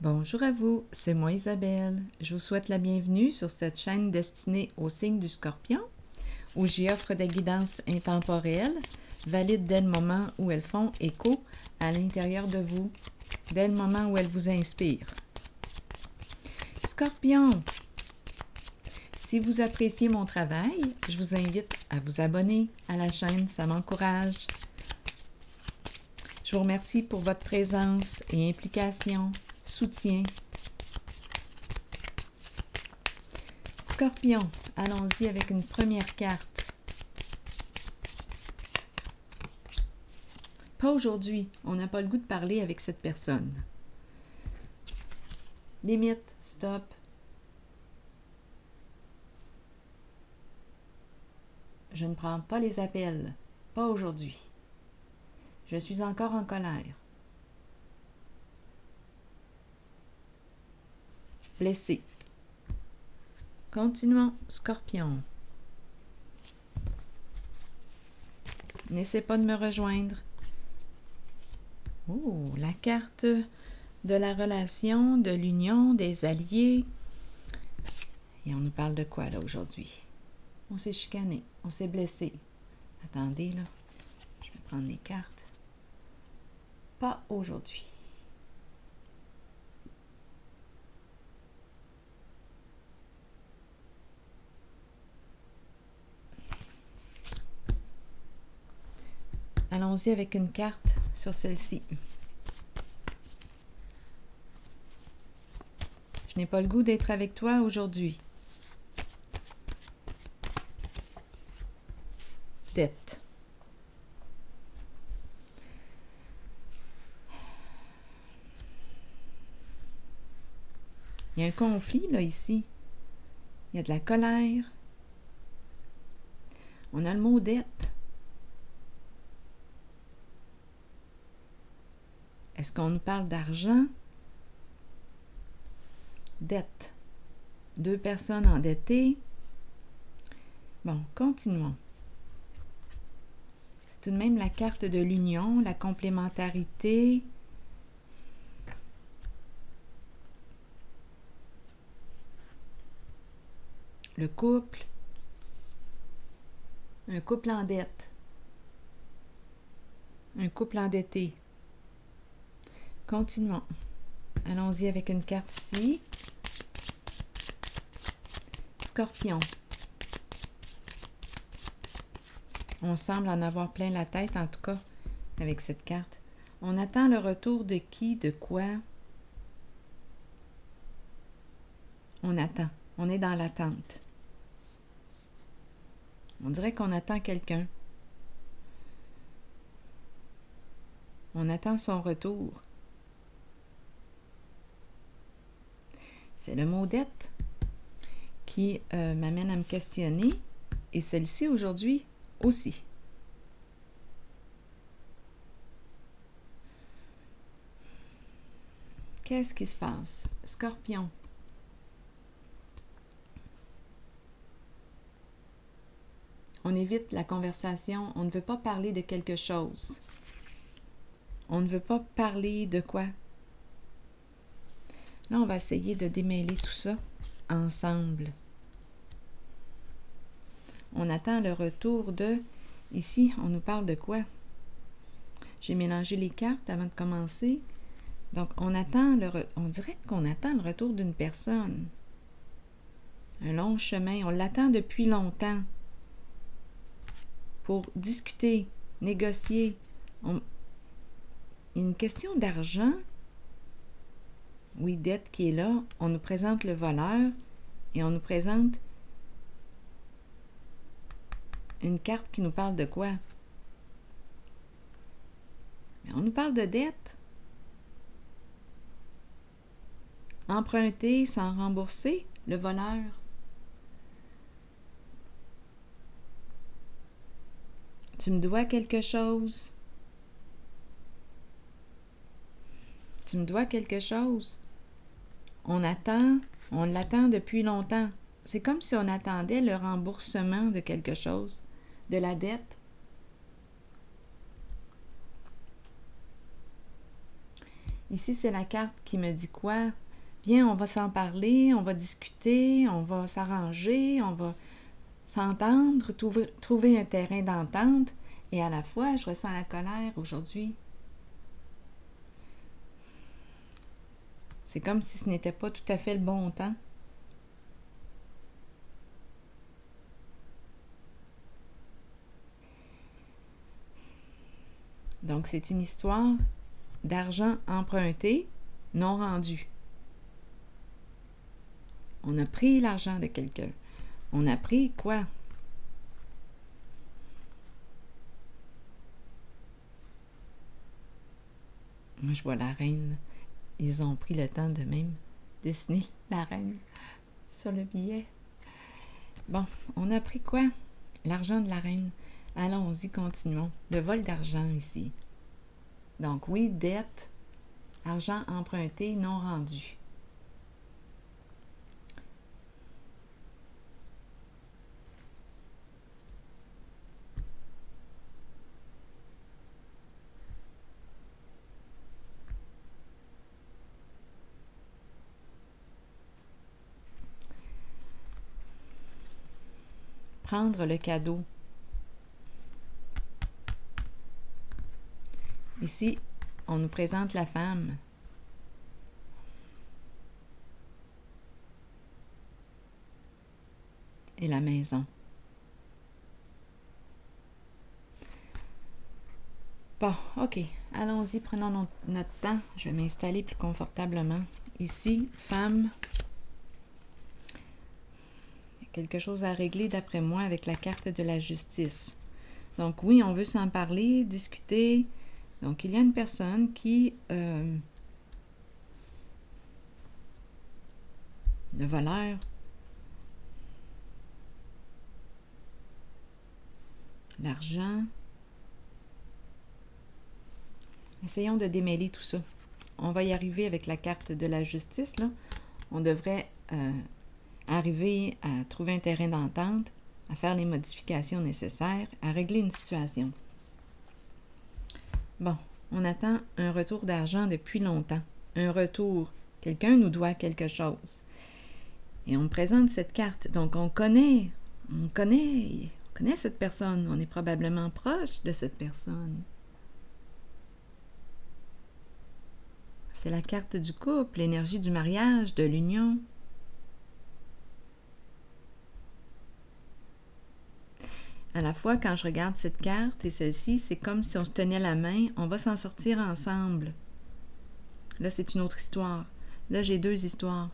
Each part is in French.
Bonjour à vous, c'est moi Isabelle. Je vous souhaite la bienvenue sur cette chaîne destinée au signe du Scorpion, où j'y offre des guidances intemporelles, valides dès le moment où elles font écho à l'intérieur de vous, dès le moment où elles vous inspirent. Scorpion, si vous appréciez mon travail, je vous invite à vous abonner à la chaîne, ça m'encourage. Je vous remercie pour votre présence et implication, soutien. Scorpion, allons-y avec une première carte. Pas aujourd'hui, on n'a pas le goût de parler avec cette personne. Limite, stop. Je ne prends pas les appels, pas aujourd'hui. Je suis encore en colère. Blessé. Continuons, Scorpion. N'essaie pas de me rejoindre. Oh, la carte de la relation, de l'union, des alliés. Et on nous parle de quoi là aujourd'hui? On s'est chicané, on s'est blessé. Attendez là, je vais prendre les cartes. Pas aujourd'hui. Allons-y avec une carte sur celle-ci. Je n'ai pas le goût d'être avec toi aujourd'hui. Dette. Il y a un conflit là ici. Il y a de la colère. On a le mot dette. Est-ce qu'on nous parle d'argent? Dette. Deux personnes endettées. Bon, continuons. C'est tout de même la carte de l'union, la complémentarité. Le couple. Un couple en dette. Un couple endetté. Continuons. Allons-y avec une carte ici. Scorpion. On semble en avoir plein la tête, en tout cas, avec cette carte. On attend le retour de qui, de quoi? On attend. On est dans l'attente. On dirait qu'on attend quelqu'un. On attend son retour. C'est le mot dette qui m'amène à me questionner, et celle-ci aujourd'hui aussi. Qu'est-ce qui se passe? Scorpion. On évite la conversation, on ne veut pas parler de quelque chose. On ne veut pas parler de quoi? Là, on va essayer de démêler tout ça ensemble. On attend le retour de... Ici, on nous parle de quoi? J'ai mélangé les cartes avant de commencer. Donc, on dirait qu'on attend le retour d'une personne. Un long chemin. On l'attend depuis longtemps. Pour discuter, négocier. Il y a une question d'argent. Oui, dette qui est là. On nous présente le voleur et on nous présente une carte qui nous parle de quoi? Mais on nous parle de dette. Emprunter sans rembourser, le voleur. Tu me dois quelque chose. Tu me dois quelque chose. On l'attend depuis longtemps. C'est comme si on attendait le remboursement de quelque chose, de la dette. Ici, c'est la carte qui me dit quoi? Bien, on va s'en parler, on va discuter, on va s'arranger, on va s'entendre, trouver un terrain d'entente. Et à la fois, je ressens la colère aujourd'hui. C'est comme si ce n'était pas tout à fait le bon temps. Donc, c'est une histoire d'argent emprunté, non rendu. On a pris l'argent de quelqu'un. On a pris quoi? Moi, je vois la reine. Ils ont pris le temps de même dessiner la reine sur le billet. Bon, on a pris quoi? L'argent de la reine. Allons-y, continuons. Le vol d'argent ici. Donc oui, dette, argent emprunté, non rendu. Prendre le cadeau. Ici, on nous présente la femme. Et la maison. Bon, ok. Allons-y, prenons notre temps. Je vais m'installer plus confortablement. Ici, femme. Quelque chose à régler d'après moi avec la carte de la justice. Donc oui, on veut s'en parler, discuter. Donc il y a une personne qui... le voleur. L'argent. Essayons de démêler tout ça. On va y arriver avec la carte de la justice, là. On devrait... arriver à trouver un terrain d'entente, à faire les modifications nécessaires, à régler une situation. Bon, on attend un retour d'argent depuis longtemps. Un retour. Quelqu'un nous doit quelque chose. Et on me présente cette carte. Donc, on connaît cette personne. On est probablement proche de cette personne. C'est la carte du couple, l'énergie du mariage, de l'union. À la fois, quand je regarde cette carte et celle-ci, c'est comme si on se tenait la main, on va s'en sortir ensemble. Là, c'est une autre histoire. Là, j'ai deux histoires.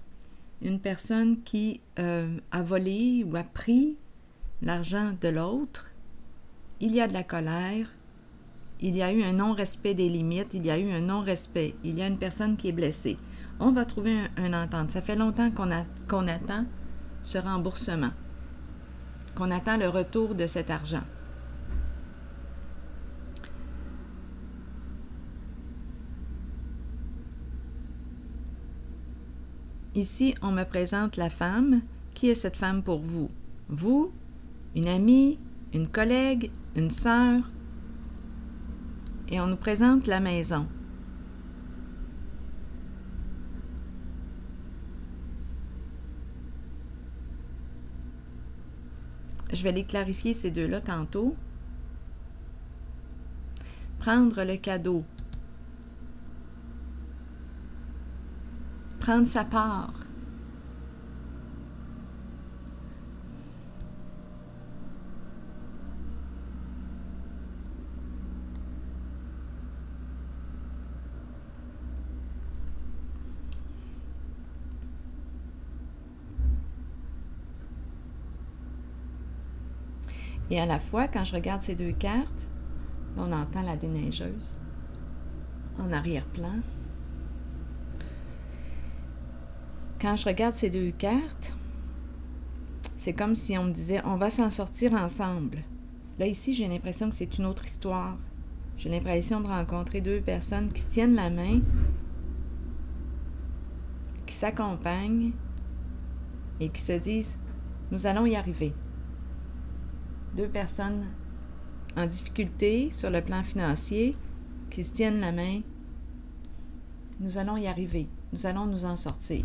Une personne qui a volé ou a pris l'argent de l'autre. Il y a de la colère. Il y a eu un non-respect des limites. Il y a eu un non-respect. Il y a une personne qui est blessée. On va trouver un entente. Ça fait longtemps qu'on attend ce remboursement. Qu'on attend le retour de cet argent. Ici, on me présente la femme. Qui est cette femme pour vous? Vous, une amie, une collègue, une sœur. Et on nous présente la maison. Je vais les clarifier, ces deux-là, tantôt. Prendre le cadeau. Prendre sa part. Et à la fois, quand je regarde ces deux cartes, on entend la déneigeuse en arrière-plan. Quand je regarde ces deux cartes, c'est comme si on me disait « on va s'en sortir ensemble ». Là, ici, j'ai l'impression que c'est une autre histoire. J'ai l'impression de rencontrer deux personnes qui se tiennent la main, qui s'accompagnent et qui se disent « nous allons y arriver ». Deux personnes en difficulté sur le plan financier qui se tiennent la main. Nous allons y arriver. Nous allons nous en sortir.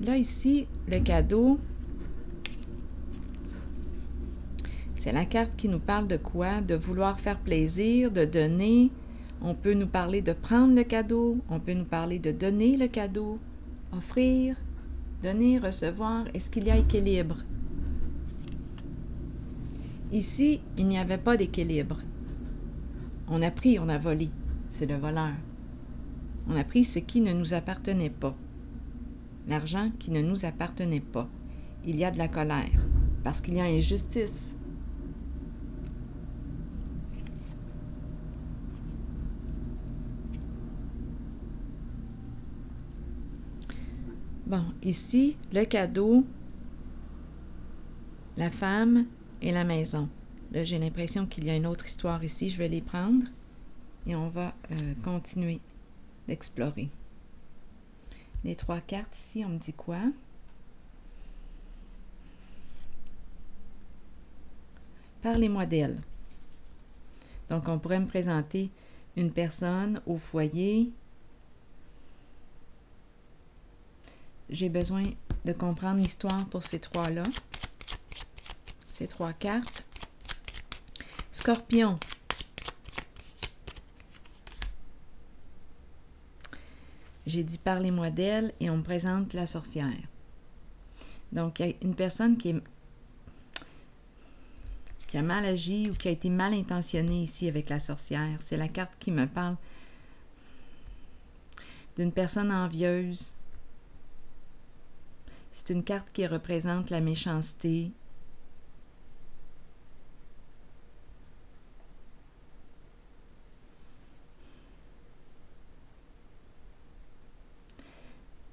Là, ici, le cadeau, c'est la carte qui nous parle de quoi? De vouloir faire plaisir, de donner. On peut nous parler de prendre le cadeau. On peut nous parler de donner le cadeau. Offrir, donner, recevoir. Est-ce qu'il y a équilibre? Ici, il n'y avait pas d'équilibre. On a pris, on a volé. C'est le voleur. On a pris ce qui ne nous appartenait pas. L'argent qui ne nous appartenait pas. Il y a de la colère, parce qu'il y a injustice. Bon, ici, le cadeau, la femme et la maison. Là, j'ai l'impression qu'il y a une autre histoire ici. Je vais les prendre et on va continuer d'explorer. Les 3 cartes ici, on me dit quoi? Parlez-moi d'elle. Donc, on pourrait me présenter une personne au foyer. J'ai besoin de comprendre l'histoire pour ces 3-là. Ces 3 cartes. Scorpion. J'ai dit « Parlez-moi d'elle » et on me présente la sorcière. Donc, il y a une personne qui a mal agi ou qui a été mal intentionnée ici avec la sorcière. C'est la carte qui me parle d'une personne envieuse. C'est une carte qui représente la méchanceté.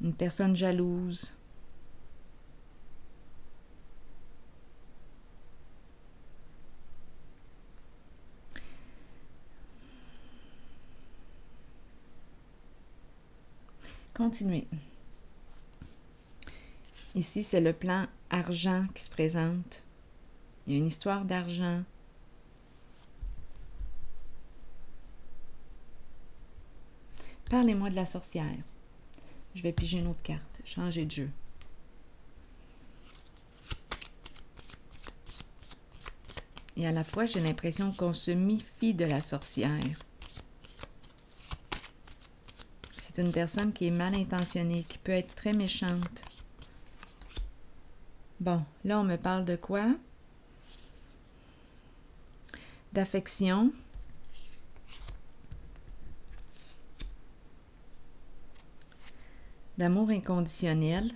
Une personne jalouse. Continuez. Ici, c'est le plan argent qui se présente. Il y a une histoire d'argent. Parlez-moi de la sorcière. Je vais piger une autre carte, changer de jeu. Et à la fois, j'ai l'impression qu'on se méfie de la sorcière. C'est une personne qui est mal intentionnée, qui peut être très méchante. Bon, là, on me parle de quoi? D'affection. D'amour inconditionnel.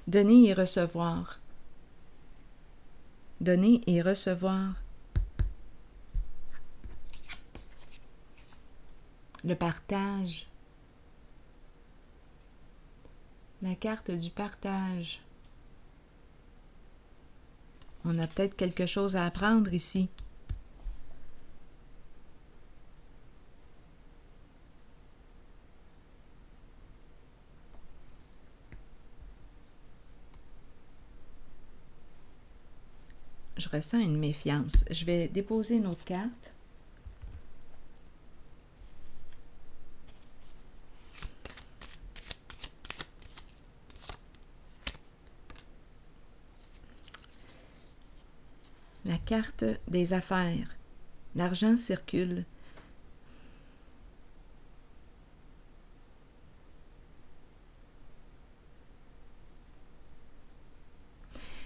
Donner et recevoir. Donner et recevoir. Le partage. La carte du partage. On a peut-être quelque chose à apprendre ici. Je ressens une méfiance. Je vais déposer une autre carte. La carte des affaires. L'argent circule.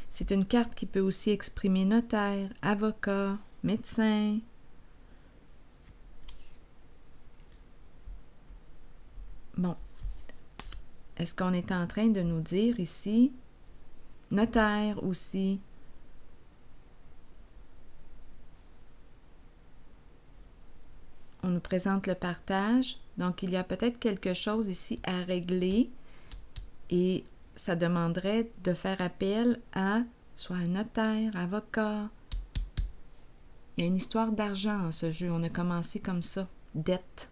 C'est une carte qui peut aussi exprimer notaire, avocat, médecin. Bon. Est-ce qu'on est en train de nous dire ici, notaire aussi, on nous présente le partage, donc il y a peut-être quelque chose ici à régler et ça demanderait de faire appel à soit un notaire, avocat. Il y a une histoire d'argent en ce jeu, on a commencé comme ça, dette.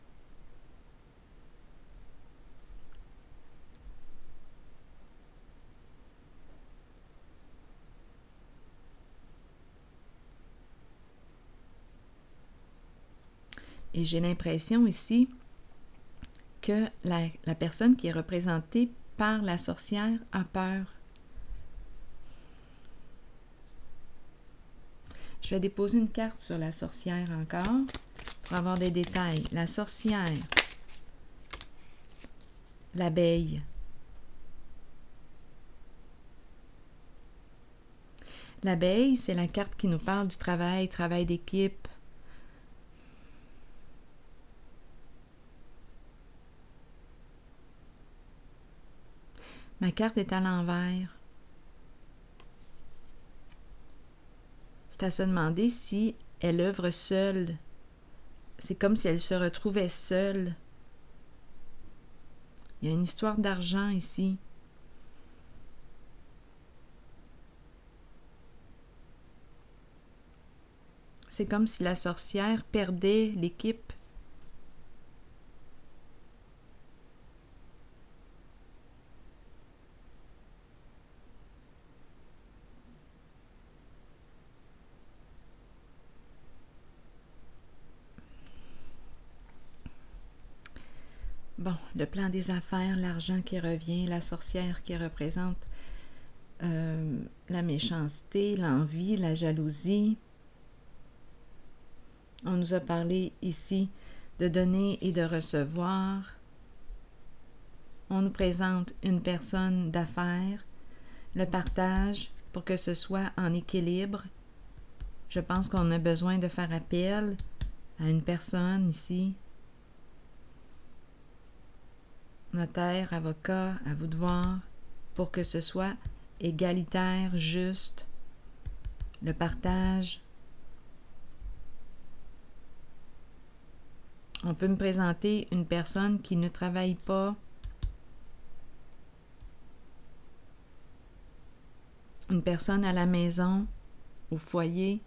Et j'ai l'impression ici que la personne qui est représentée par la sorcière a peur. Je vais déposer une carte sur la sorcière encore pour avoir des détails. La sorcière, l'abeille. L'abeille, c'est la carte qui nous parle du travail d'équipe. Ma carte est à l'envers. C'est à se demander si elle œuvre seule. C'est comme si elle se retrouvait seule. Il y a une histoire d'argent ici. C'est comme si la sorcière perdait l'équipe. Bon, le plan des affaires, l'argent qui revient, la sorcière qui représente la méchanceté, l'envie, la jalousie. On nous a parlé ici de donner et de recevoir. On nous présente une personne d'affaires, le partage pour que ce soit en équilibre. Je pense qu'on a besoin de faire appel à une personne ici. Notaire, avocat, à vous de voir, pour que ce soit égalitaire, juste, le partage. On peut me présenter une personne qui ne travaille pas, une personne à la maison, au foyer.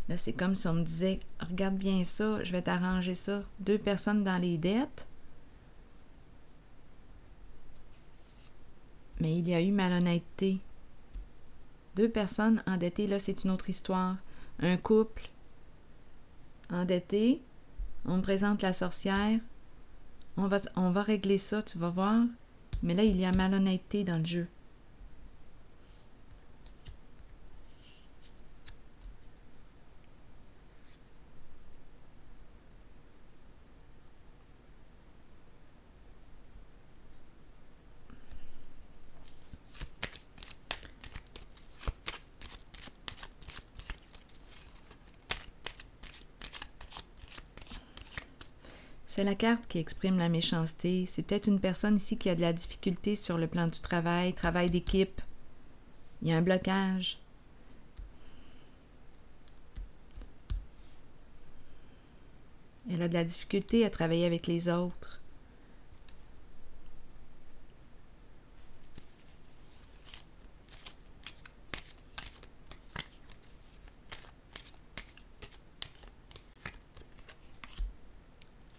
Là, c'est comme si on me disait, regarde bien ça, je vais t'arranger ça. 2 personnes dans les dettes. Mais il y a eu malhonnêteté. 2 personnes endettées, là, c'est une autre histoire. Un couple endetté, on me présente la sorcière, on va régler ça, tu vas voir. Mais là, il y a malhonnêteté dans le jeu. C'est la carte qui exprime la méchanceté. C'est peut-être une personne ici qui a de la difficulté sur le plan du travail d'équipe. Il y a un blocage. Elle a de la difficulté à travailler avec les autres.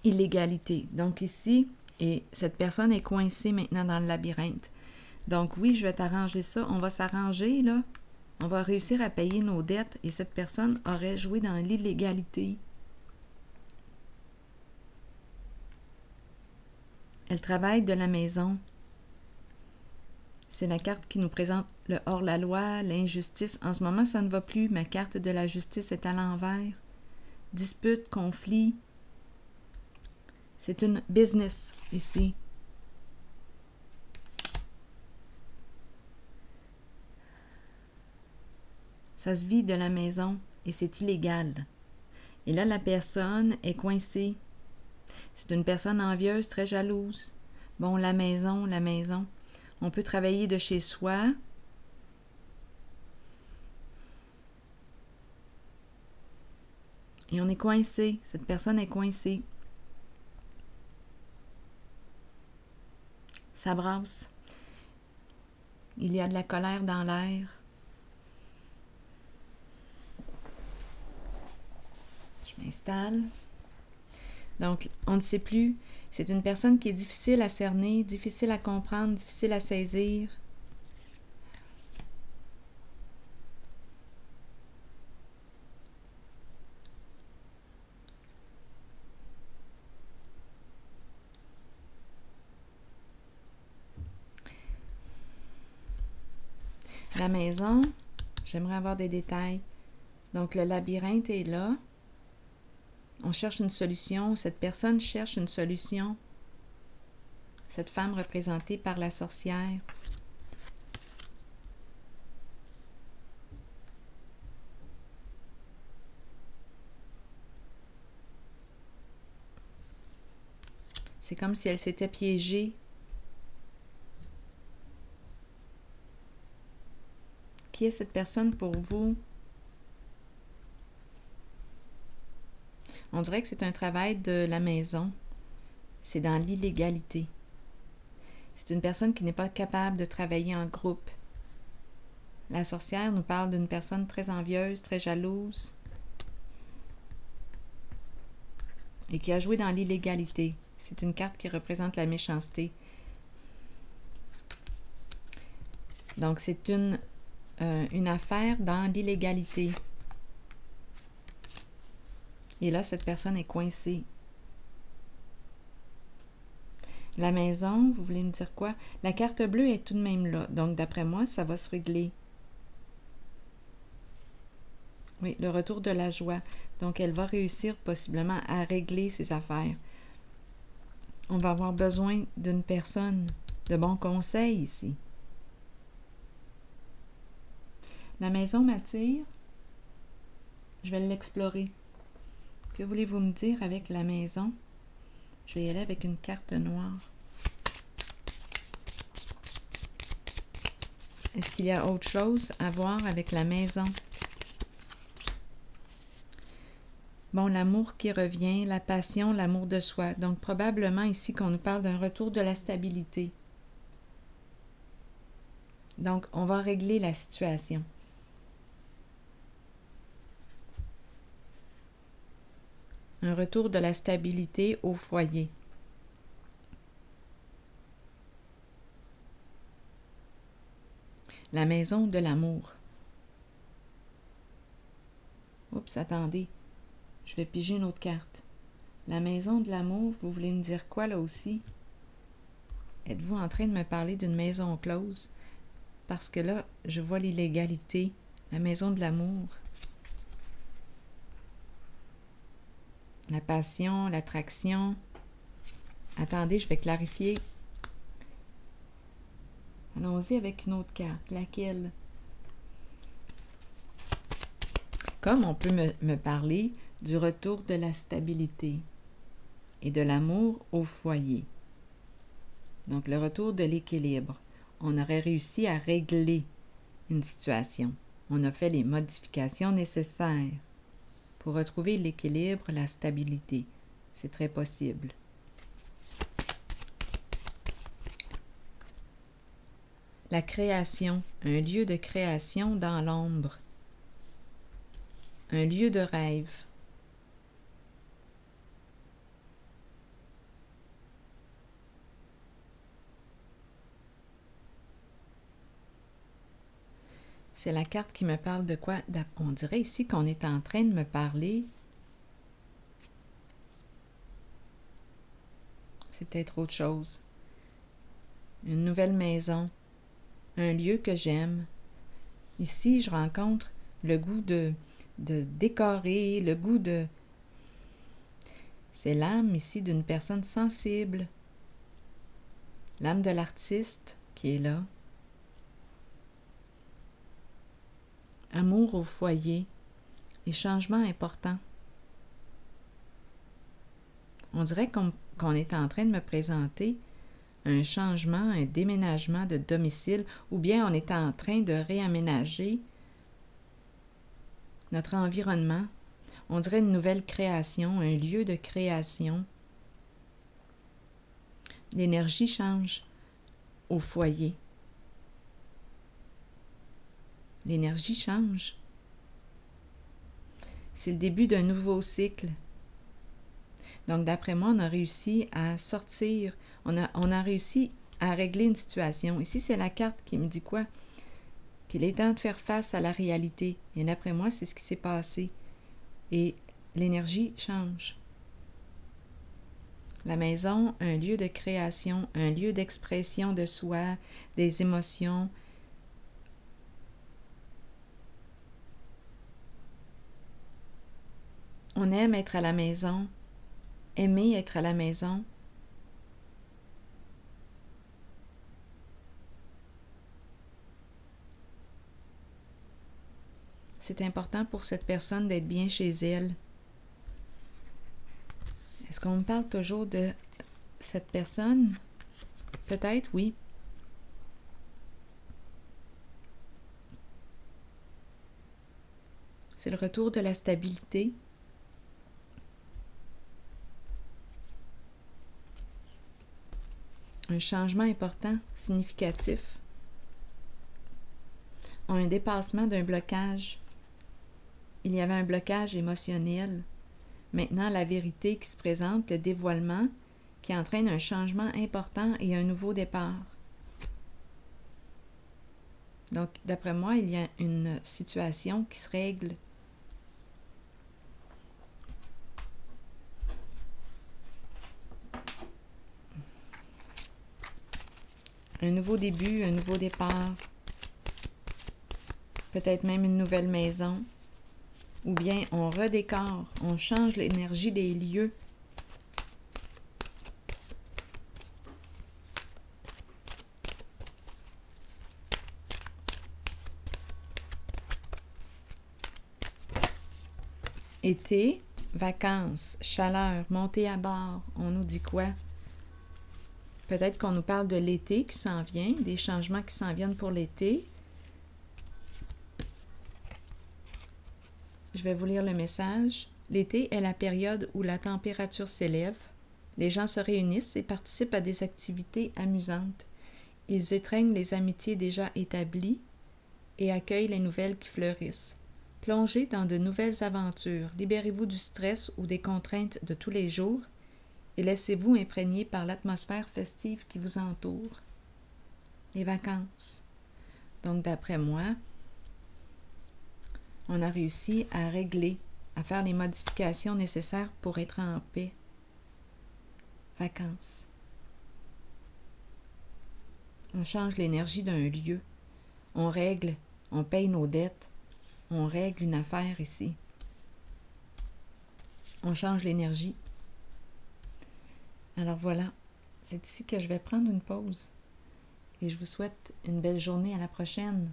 Illégalité. Donc ici, et cette personne est coincée maintenant dans le labyrinthe. Donc oui, je vais t'arranger ça. On va s'arranger, là. On va réussir à payer nos dettes et cette personne aurait joué dans l'illégalité. Elle travaille de la maison. C'est la carte qui nous présente le hors-la-loi, l'injustice. En ce moment, ça ne va plus. Ma carte de la justice est à l'envers. Dispute, conflit. C'est une business ici. Ça se vit de la maison et c'est illégal. Et là, la personne est coincée. C'est une personne envieuse, très jalouse. Bon, la maison. On peut travailler de chez soi. Et on est coincé. Cette personne est coincée. Ça brasse. Il y a de la colère dans l'air. Je m'installe. Donc, on ne sait plus. C'est une personne qui est difficile à cerner, difficile à comprendre, difficile à saisir. La maison, j'aimerais avoir des détails. Donc, le labyrinthe est là. On cherche une solution. Cette personne cherche une solution. Cette femme représentée par la sorcière. C'est comme si elle s'était piégée. Qui est cette personne pour vous? On dirait que c'est un travail de la maison. C'est dans l'illégalité. C'est une personne qui n'est pas capable de travailler en groupe. La sorcière nous parle d'une personne très envieuse, très jalouse et qui a joué dans l'illégalité. C'est une carte qui représente la méchanceté. Donc, c'est une affaire dans l'illégalité. Et là, cette personne est coincée. La maison, vous voulez me dire quoi? La carte bleue est tout de même là. Donc, d'après moi, ça va se régler. Oui, le retour de la joie. Donc, elle va réussir possiblement à régler ses affaires. On va avoir besoin d'une personne de bons conseils ici. La maison m'attire. Je vais l'explorer. Que voulez-vous me dire avec la maison? Je vais y aller avec une carte noire. Est-ce qu'il y a autre chose à voir avec la maison? Bon, l'amour qui revient, la passion, l'amour de soi. Donc, probablement ici qu'on nous parle d'un retour de la stabilité. Donc, on va régler la situation. Un retour de la stabilité au foyer. La maison de l'amour. Oups, attendez. Je vais piger une autre carte. La maison de l'amour, vous voulez me dire quoi là aussi? Êtes-vous en train de me parler d'une maison close? Parce que là, je vois l'illégalité. La maison de l'amour. La passion, l'attraction. Attendez, je vais clarifier. Allons-y avec une autre carte. Laquelle? Comme on peut me parler du retour de la stabilité et de l'amour au foyer. Donc, le retour de l'équilibre. On aurait réussi à régler une situation. On a fait les modifications nécessaires pour retrouver l'équilibre, la stabilité. C'est très possible. La création, un lieu de création dans l'ombre. Un lieu de rêve. C'est la carte qui me parle de quoi? On dirait ici qu'on est en train de me parler. C'est peut-être autre chose. Une nouvelle maison. Un lieu que j'aime. Ici, je rencontre le goût de décorer, le goût de... C'est l'âme ici d'une personne sensible. L'âme de l'artiste qui est là. Amour au foyer. Et changement important. On dirait qu'on est en train de me présenter un changement, un déménagement de domicile, ou bien on est en train de réaménager notre environnement. On dirait une nouvelle création, un lieu de création. L'énergie change au foyer. L'énergie change. C'est le début d'un nouveau cycle. Donc, d'après moi, on a réussi à sortir, on a réussi à régler une situation. Ici, c'est la carte qui me dit quoi? Qu'il est temps de faire face à la réalité. Et d'après moi, c'est ce qui s'est passé. Et l'énergie change. La maison, un lieu de création, un lieu d'expression de soi, des émotions. On aime être à la maison, aimer être à la maison. C'est important pour cette personne d'être bien chez elle. Est-ce qu'on me parle toujours de cette personne? Peut-être, oui. C'est le retour de la stabilité. Un changement important, significatif. Un dépassement d'un blocage. Il y avait un blocage émotionnel. Maintenant, la vérité qui se présente, le dévoilement, qui entraîne un changement important et un nouveau départ. Donc, d'après moi, il y a une situation qui se règle. Un nouveau début, un nouveau départ. Peut-être même une nouvelle maison. Ou bien on redécore, on change l'énergie des lieux. Été, vacances, chaleur, montée à bord, on nous dit quoi? Peut-être qu'on nous parle de l'été qui s'en vient, des changements qui s'en viennent pour l'été. Je vais vous lire le message. L'été est la période où la température s'élève. Les gens se réunissent et participent à des activités amusantes. Ils étreignent les amitiés déjà établies et accueillent les nouvelles qui fleurissent. Plongez dans de nouvelles aventures. Libérez-vous du stress ou des contraintes de tous les jours et laissez-vous imprégner par l'atmosphère festive qui vous entoure. Les vacances. Donc, d'après moi, on a réussi à régler, à faire les modifications nécessaires pour être en paix. Vacances. On change l'énergie d'un lieu. On règle, on paye nos dettes. On règle une affaire ici. On change l'énergie. Alors voilà, c'est ici que je vais prendre une pause. Et je vous souhaite une belle journée. À la prochaine.